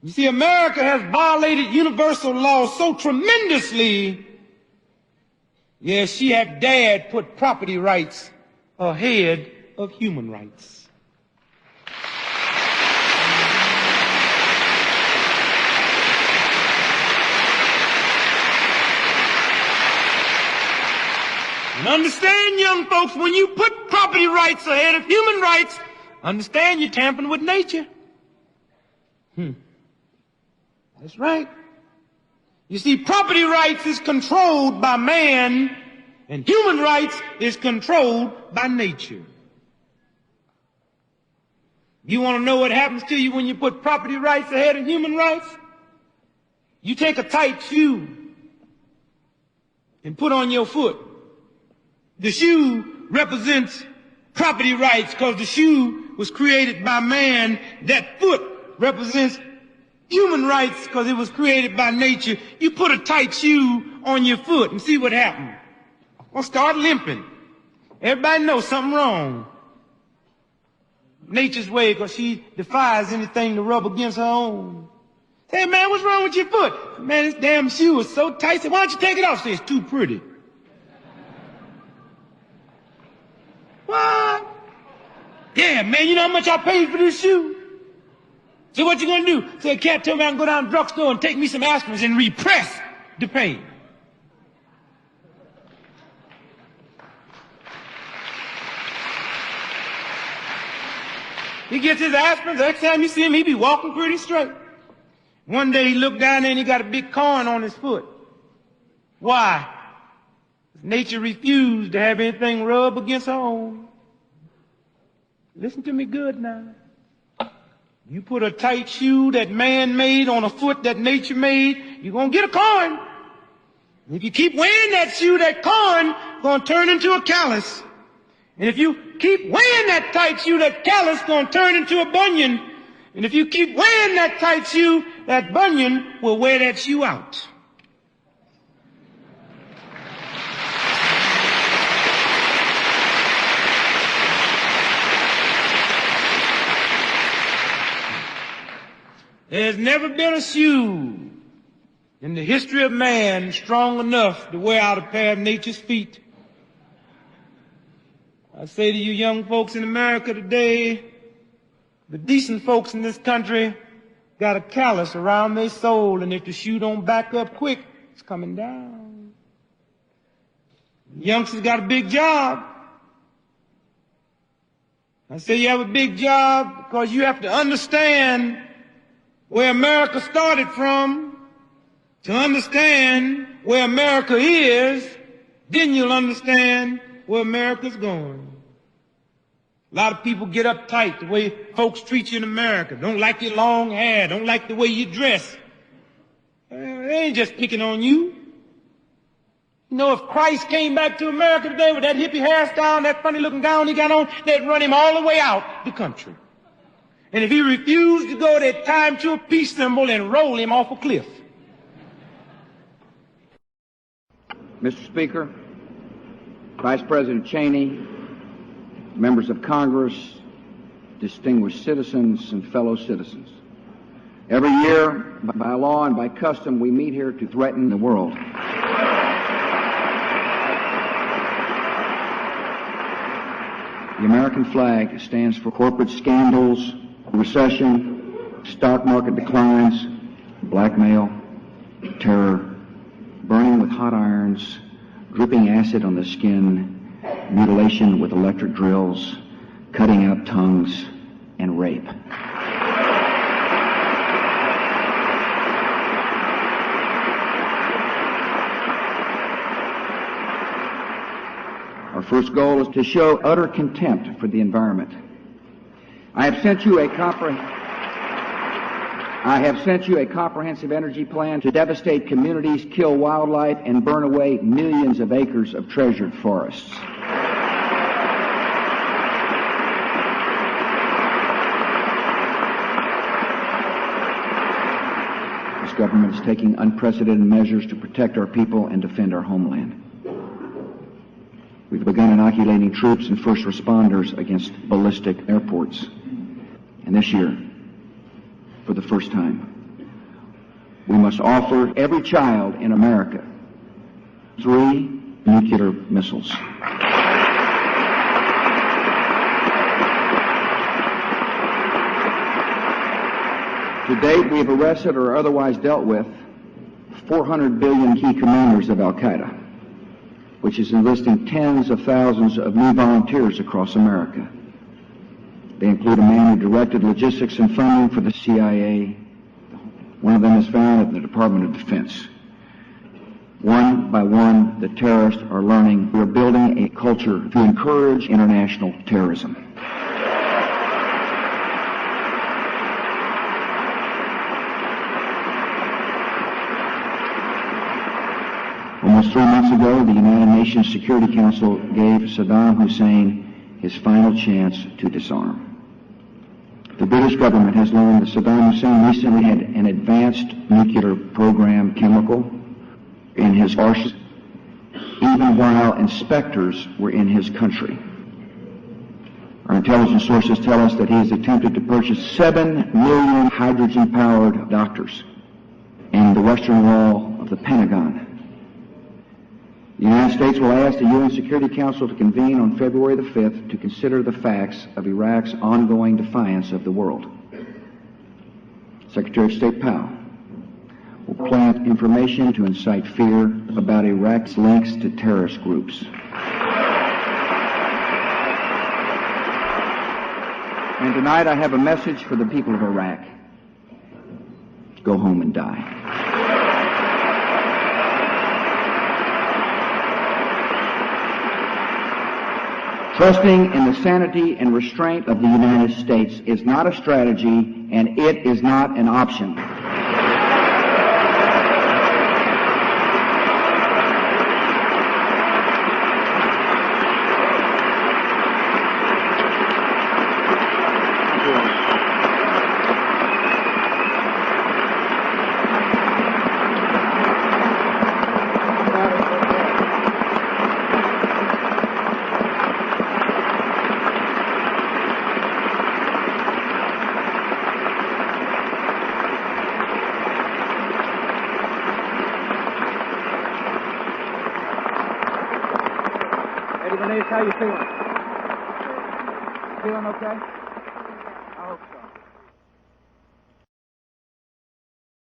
You see, America has violated universal law so tremendously, yes, she have dared put property rights ahead of human rights. And understand, young folks, when you put property rights ahead of human rights, understand you're tampering with nature. That's right. You see, property rights is controlled by man, and human rights is controlled by nature. You want to know what happens to you when you put property rights ahead of human rights? You take a tight shoe and put on your foot. The shoe represents property rights because the shoe was created by man. That foot represents human rights because it was created by nature. You put a tight shoe on your foot and see what happens. I'll start limping. Everybody knows something wrong. Nature's way, because she defies anything to rub against her own. Say, man, what's wrong with your foot? Man, this damn shoe is so tight. Say, why don't you take it off? Say, it's too pretty. What? Yeah, man, you know how much I paid for this shoe? So what you gonna do? Say, a cat told me I can go down to the drugstore and take me some aspirins and repress the pain. He gets his aspirins. The next time you see him, he be walking pretty straight. One day he looked down there and he got a big corn on his foot. Why? Nature refused to have anything rub against her own. Listen to me good now. You put a tight shoe that man made on a foot that nature made, you're going to get a corn. If you keep wearing that shoe, that corn going to turn into a callus. And if you keep wearing that tight shoe, that callus going to turn into a bunion. And if you keep wearing that tight shoe, that bunion will wear that shoe out. There's never been a shoe in the history of man strong enough to wear out a pair of nature's feet. I say to you young folks in America today, the decent folks in this country got a callus around their soul, and if the shoe don't back up quick, it's coming down. Youngsters got a big job. I say you have a big job because you have to understand where America started from. To understand where America is, then you'll understand where America's going. A lot of people get uptight the way folks treat you in America. Don't like your long hair. Don't like the way you dress. They ain't just picking on you. You know, if Christ came back to America today with that hippie hairstyle and that funny looking gown he got on, they'd run him all the way out the country. And if he refused to go, they'd tie him to a peace symbol and roll him off a cliff. Mr. Speaker, Vice President Cheney, members of Congress, distinguished citizens and fellow citizens. Every year, by law and by custom, we meet here to threaten the world. The American flag stands for corporate scandals, recession, stock market declines, blackmail, terror, burning with hot irons, dripping acid on the skin, mutilation with electric drills, cutting out tongues, and rape. Our first goal is to show utter contempt for the environment. I have sent you a comprehensive energy plan to devastate communities, kill wildlife, and burn away millions of acres of treasured forests. This government is taking unprecedented measures to protect our people and defend our homeland. We've begun inoculating troops and first responders against ballistic airports. And this year, for the first time, We must offer every child in America 3 nuclear missiles. To date, we have arrested or otherwise dealt with 400 billion key commanders of Al-Qaeda, which is enlisting tens of thousands of new volunteers across America. They include a man who directed logistics and funding for the CIA. One of them is found at the Department of Defense. One by one, the terrorists are learning we're building a culture to encourage international terrorism. Almost 3 months ago, the United Nations Security Council gave Saddam Hussein his final chance to disarm. The British government has learned that Saddam Hussein recently had an advanced nuclear program chemical in his arsenal, even while inspectors were in his country. Our intelligence sources tell us that he has attempted to purchase 7 million hydrogen-powered doctors in the western wall of the Pentagon. The United States will ask the UN Security Council to convene on February the 5th to consider the facts of Iraq's ongoing defiance of the world. Secretary of State Powell will plant information to incite fear about Iraq's links to terrorist groups. And tonight I have a message for the people of Iraq. Go home and die. Trusting in the sanity and restraint of the United States is not a strategy, and it is not an option. How you feeling? Feeling okay?